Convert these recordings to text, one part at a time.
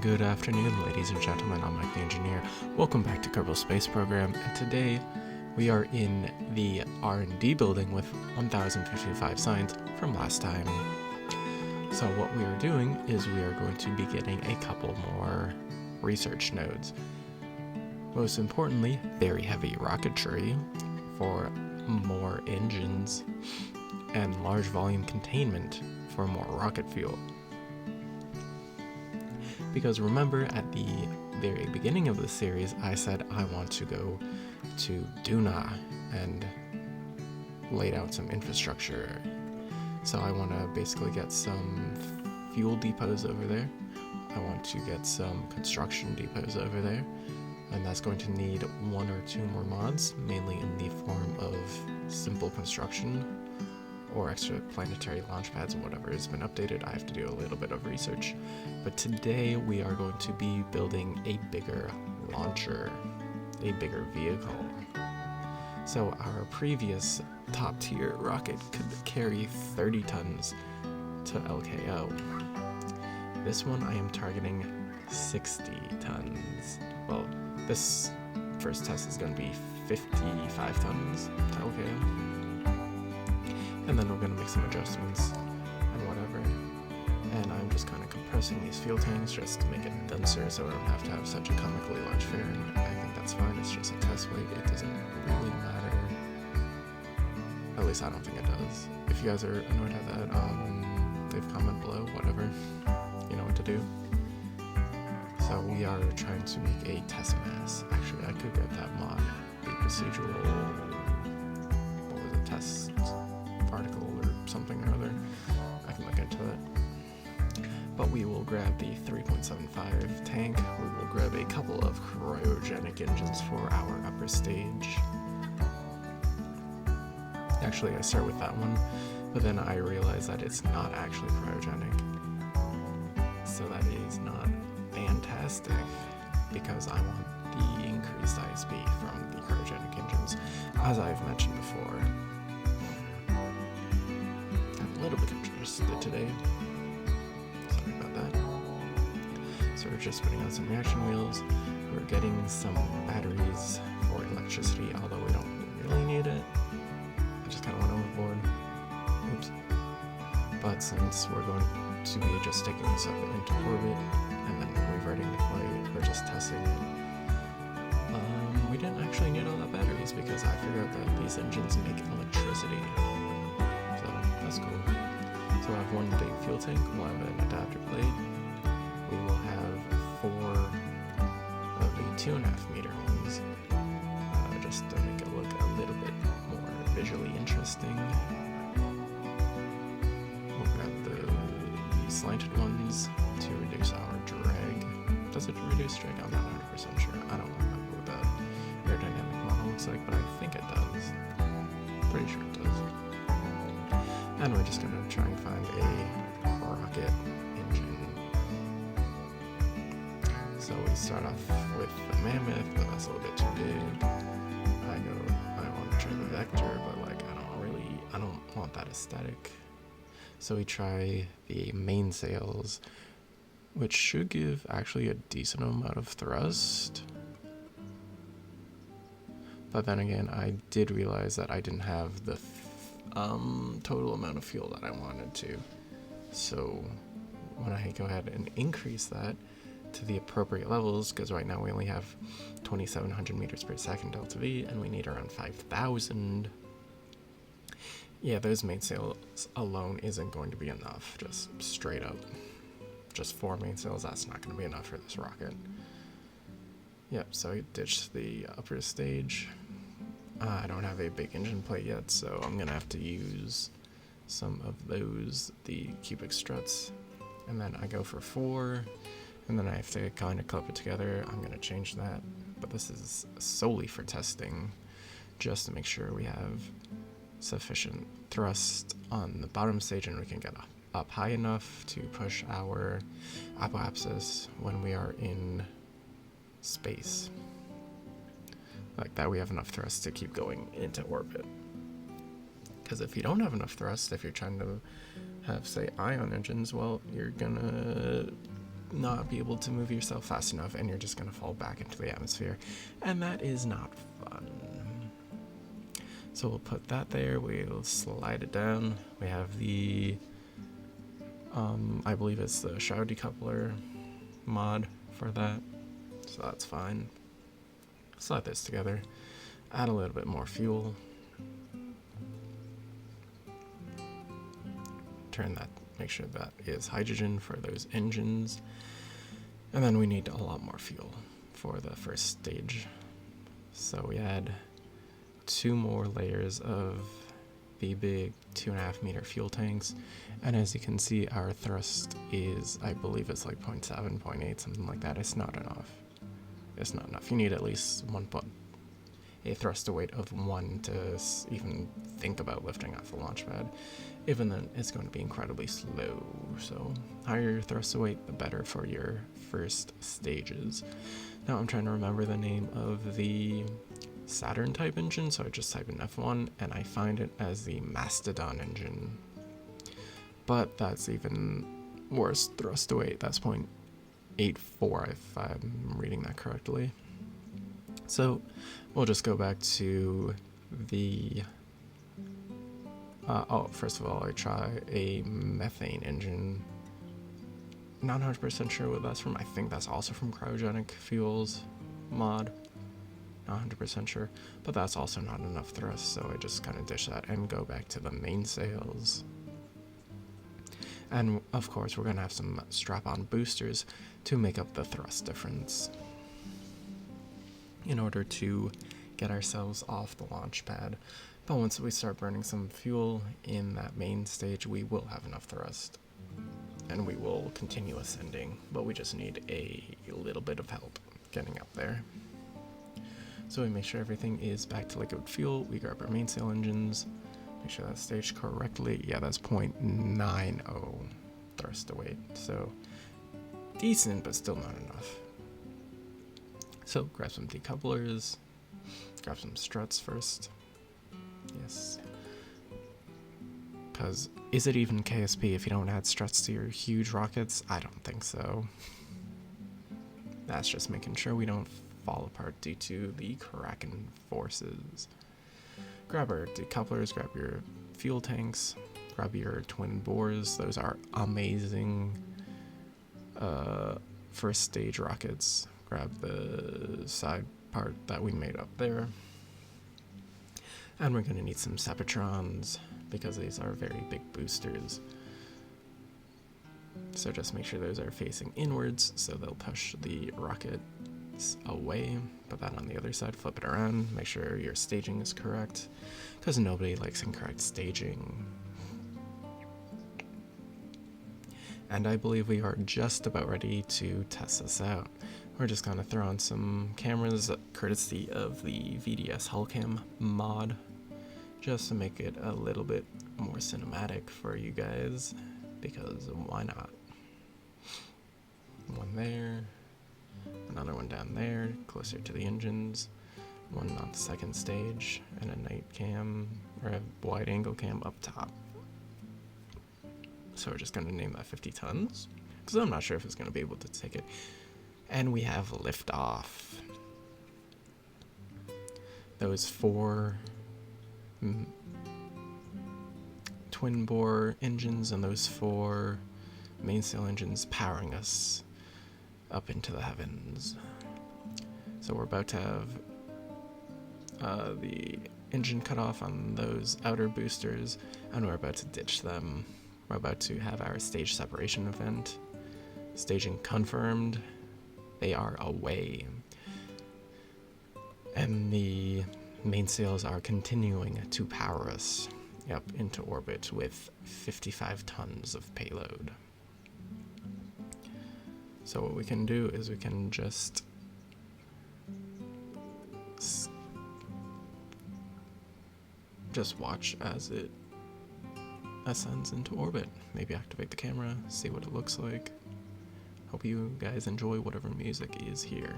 Good afternoon, ladies and gentlemen. I'm Mike the Engineer. Welcome back to Kerbal Space Program, and today we are in the R&D building with 1,055 signs from last time. So what we are doing is we are going to be getting a couple more research nodes. Most importantly, very heavy rocketry for more engines and large volume containment for more rocket fuel. Because remember, at the very beginning of the series, I said I want to go to Duna and laid out some infrastructure. So I want to basically get some fuel depots over there. I want to get some construction depots over there. And that's going to need one or two more mods, mainly in the form of simple construction or extra planetary launch pads or whatever has been updated. I have to do a little bit of research. But today we are going to be building a bigger launcher, a bigger vehicle. So our previous top tier rocket could carry 30 tons to LKO. This one I am targeting 60 tons. Well, this first test is going to be 55 tons to LKO. And then we're going to make some adjustments and whatever. And I'm just kind of compressing these fuel tanks just to make it denser so I don't have to have such a comically large fairing. I think that's fine. It's just a test weight. It doesn't really matter. At least I don't think it does. If you guys are annoyed at that, leave a comment below, whatever. You know what to do. So we are trying to make a test mass. Actually, I could get that mod. The procedural... what was it? Test article or something or other. I can look into it. But we will grab the 3.75 tank. We will grab a couple of cryogenic engines for our upper stage. Actually, I start with that one, but then I realize that it's not actually cryogenic. So that is not fantastic, because I want the increased ISP from the cryogenic engines, as I've mentioned before. A little bit interested today. Sorry about that. So we're just putting on some reaction wheels. We're getting some batteries for electricity, although we don't really need it. I just kind of went overboard. Oops. But since we're going to be just taking this up into orbit and then reverting to flight, we're just testing it. We didn't actually need all that batteries because I figured out that these engines make electricity. That's cool. So we'll have one big fuel tank, we'll have an adapter plate, we will have 4 of the 2.5 meter ones, just to make it look a little bit more visually interesting. We'll grab the slanted ones to reduce our drag. Does it reduce drag? I'm not 100% sure. I don't remember what that aerodynamic model looks like, but I think it does. Pretty sure it does. And we're just going to try and find a rocket engine. So we start off with the Mammoth, but that's a little bit too big. I want to try the Vector, but like I don't want that aesthetic. So we try the mainsails, which should give actually a decent amount of thrust. But then again, I did realize that I didn't have the total amount of fuel that I wanted to. So when I go ahead and increase that to the appropriate levels, because right now we only have 2,700 meters per second delta V and we need around 5,000. Yeah, those mainsails alone isn't going to be enough, just straight up. Just 4 mainsails, that's not going to be enough for this rocket. Yep, so I ditched the upper stage. I don't have a big engine plate yet, so I'm going to have to use some of those, the cubic struts. And then I go for 4, and then I have to kind of clip it together. I'm going to change that, but this is solely for testing, just to make sure we have sufficient thrust on the bottom stage and we can get up high enough to push our apoapsis when we are in space. Like that, we have enough thrust to keep going into orbit. Because if you don't have enough thrust, if you're trying to have, say, ion engines, well, you're gonna not be able to move yourself fast enough, and you're just going to fall back into the atmosphere, and that is not fun. So we'll put that there, we'll slide it down. We have the, I believe it's the shroud decoupler mod for that, so that's fine. Slide this together, add a little bit more fuel, turn that, make sure that is hydrogen for those engines, and then we need a lot more fuel for the first stage. So we add 2 more layers of the big 2.5 meter fuel tanks, and as you can see, our thrust is, I believe it's like 0.7, 0.8, something like that. It's not enough. It's not enough. You need at least a thrust to weight of 1 to even think about lifting off the launch pad. Even then, it's going to be incredibly slow. So higher your thrust to weight, the better for your first stages. Now I'm trying to remember the name of the Saturn type engine, so I just type in F1 and I find it as the Mastodon engine. But that's even worse thrust to weight. That's 0.84 if I'm reading that correctly. So we'll just go back to the first of all, I try a methane engine. Not 100% sure what that's from. I think that's also from cryogenic fuels mod. Not 100% sure, but that's also not enough thrust, so I just kind of dish that and go back to the mainsails. And of course, we're gonna have some strap-on boosters to make up the thrust difference in order to get ourselves off the launch pad. But once we start burning some fuel in that main stage, we will have enough thrust and we will continue ascending, but we just need a little bit of help getting up there. So we make sure everything is back to liquid fuel. We grab our mainsail engines, make sure that's staged correctly. Yeah, that's 0.90 thrust to weight, so decent, but still not enough. So grab some decouplers, grab some struts first. Yes. Because is it even KSP if you don't add struts to your huge rockets? I don't think so. That's just making sure we don't fall apart due to the Kraken forces. Grab our decouplers, grab your fuel tanks, grab your twin bores. Those are amazing first stage rockets. Grab the side part that we made up there. And we're going to need some Separatrons because these are very big boosters. So just make sure those are facing inwards so they'll push the rockets away. Put that on the other side, flip it around, make sure your staging is correct because nobody likes incorrect staging. And I believe we are just about ready to test this out. We're just going to throw on some cameras courtesy of the VDS Hullcam mod, just to make it a little bit more cinematic for you guys, because why not? One there, another one down there, closer to the engines, one on the second stage, and a night cam, or a wide angle cam up top. So we're just going to name that 50 tons, because I'm not sure if it's going to be able to take it. And we have liftoff. Those 4 twin bore engines and those 4 mainsail engines powering us up into the heavens. So we're about to have the engine cut off on those outer boosters, and we're about to ditch them. We're about to have our stage separation event. Staging confirmed. They are away. And the mainsails are continuing to power us up into orbit with 55 tons of payload. So what we can do is we can just watch as it ascends into orbit. Maybe activate the camera, see what it looks like. Hope you guys enjoy whatever music is here.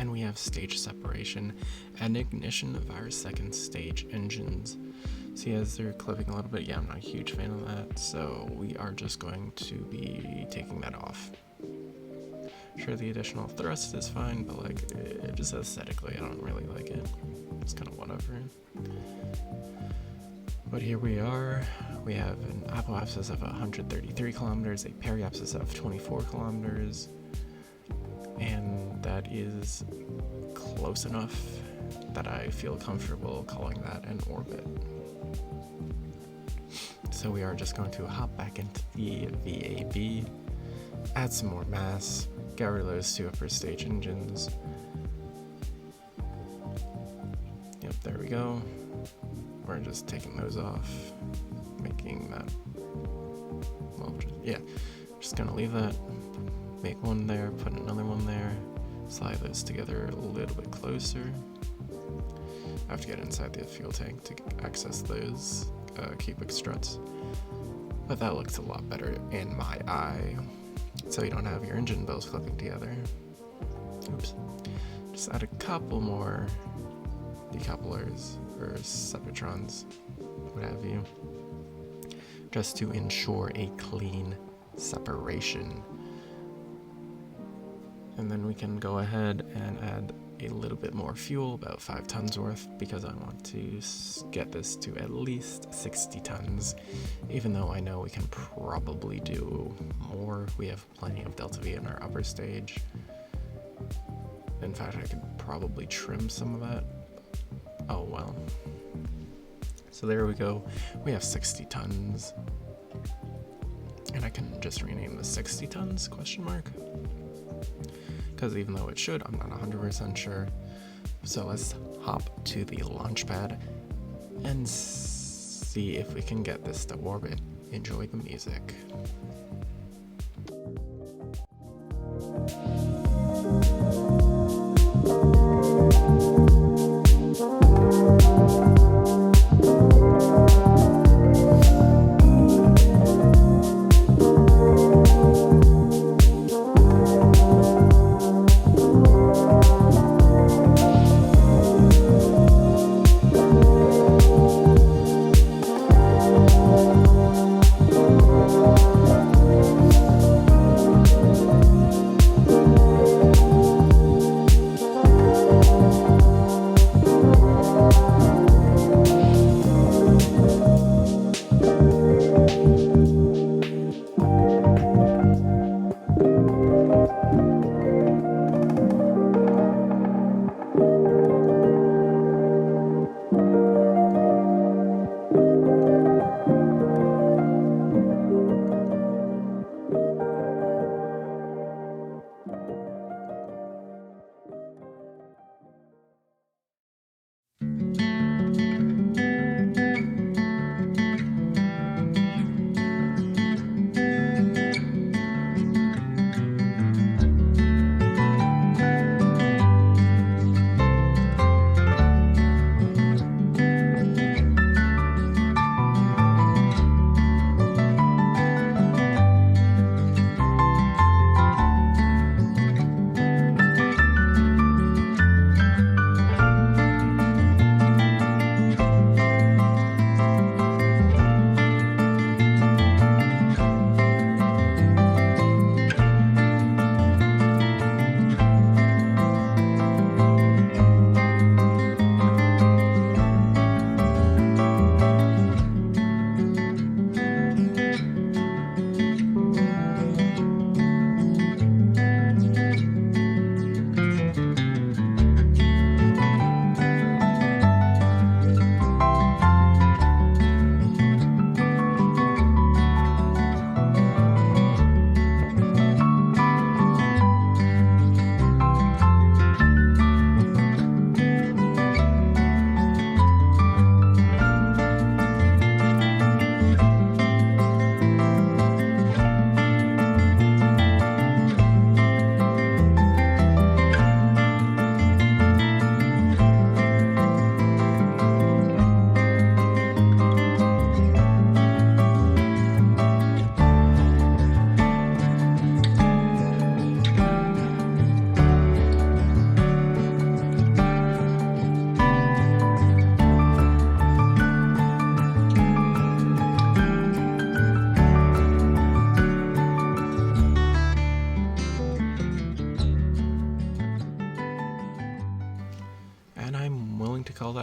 and we have stage separation and ignition of our second stage engines. See, as they're clipping a little bit, yeah, I'm not a huge fan of that, so we are just going to be taking that off. Sure, the additional thrust is fine, but like, it just aesthetically, I don't really like it. It's kind of whatever. But here we are. We have an apoapsis of 133 kilometers, a periapsis of 24 kilometers, and that is close enough that I feel comfortable calling that an orbit. So we are just going to hop back into the VAB, add some more mass, get rid of those two upper stage engines. Yep, there we go. We're just taking those off, making that, well, just gonna leave that, make one there, put another one there, slide those together a little bit closer. I have to get inside the fuel tank to access those cubic struts, but that looks a lot better in my eye, so you don't have your engine bills clipping together. Oops. Just add a couple more decouplers or separatrons, what have you, just to ensure a clean separation. And then we can go ahead and add a little bit more fuel, about 5 tons worth, because I want to get this to at least 60 tons, even though I know we can probably do more. We have plenty of Delta V in our upper stage. In fact, I could probably trim some of that. Oh well. So there we go. We have 60 tons. And I can just rename the 60 tons question mark. Because even though it should, I'm not 100% sure. So let's hop to the launch pad and see if we can get this to orbit. Enjoy the music.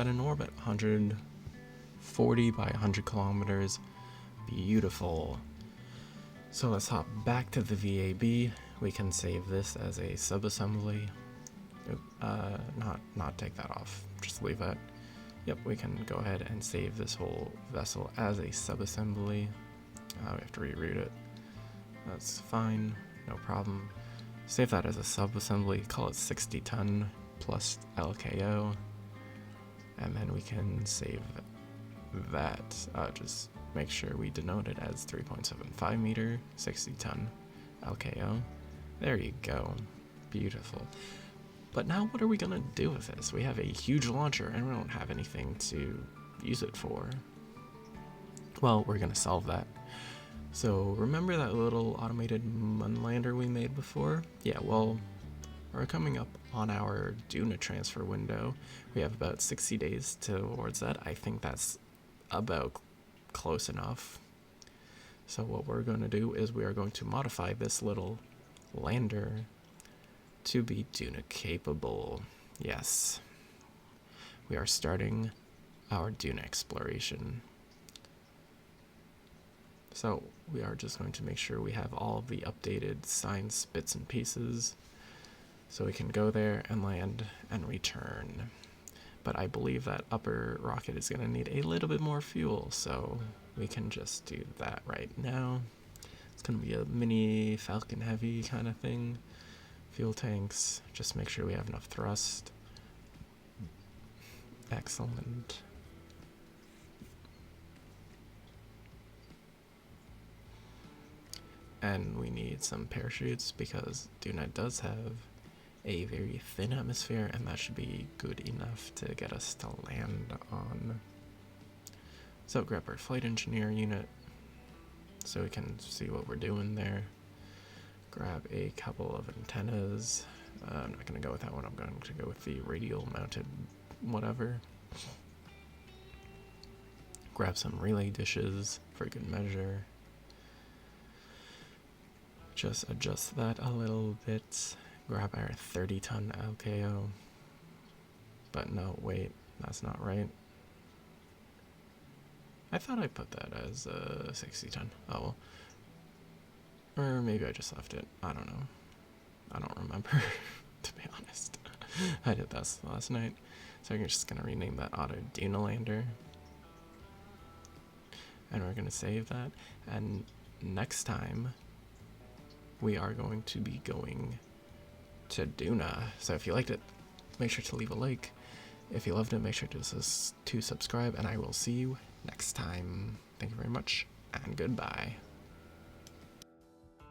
that in orbit. 140 by 100 kilometers. Beautiful. So let's hop back to the VAB. We can save this as a subassembly. Not take that off. Just leave that. Yep, we can go ahead and save this whole vessel as a subassembly. We have to reroute it. That's fine, no problem. Save that as a subassembly, call it 60 ton plus LKO. And then we can save that. Just make sure we denote it as 3.75 meter, 60 ton LKO. There you go. Beautiful. But now what are we gonna do with this? We have a huge launcher and we don't have anything to use it for. Well, we're gonna solve that. So remember that little automated moon lander we made before? Yeah, well, we're coming up on our Duna transfer window. We have about 60 days towards that. I think that's about close enough. So what we're going to do is we are going to modify this little lander to be Duna capable. Yes. We are starting our Duna exploration. So we are just going to make sure we have all of the updated science bits and pieces so we can go there and land and return. But I believe that upper rocket is going to need a little bit more fuel, so we can just do that right now. It's going to be a mini Falcon Heavy kind of thing. Fuel tanks, just make sure we have enough thrust. Excellent. And we need some parachutes because Duna does have a very thin atmosphere, and that should be good enough to get us to land on. So grab our flight engineer unit so we can see what we're doing there. Grab a couple of antennas. I'm not going to go with that one. I'm going to go with the radial mounted whatever. Grab some relay dishes for good measure. Just adjust that a little bit. Grab our 30 ton LKO. But no, wait, that's not right. I thought I put that as 60 ton. Oh well. Or maybe I just left it. I don't know. I don't remember, to be honest. I did that last night. So I'm just gonna rename that auto Duna lander. And we're gonna save that. And next time, we are going to be going to Duna. So if you liked it, make sure to leave a like. If you loved it, make sure to subscribe, and I will see you next time. Thank you very much, and goodbye.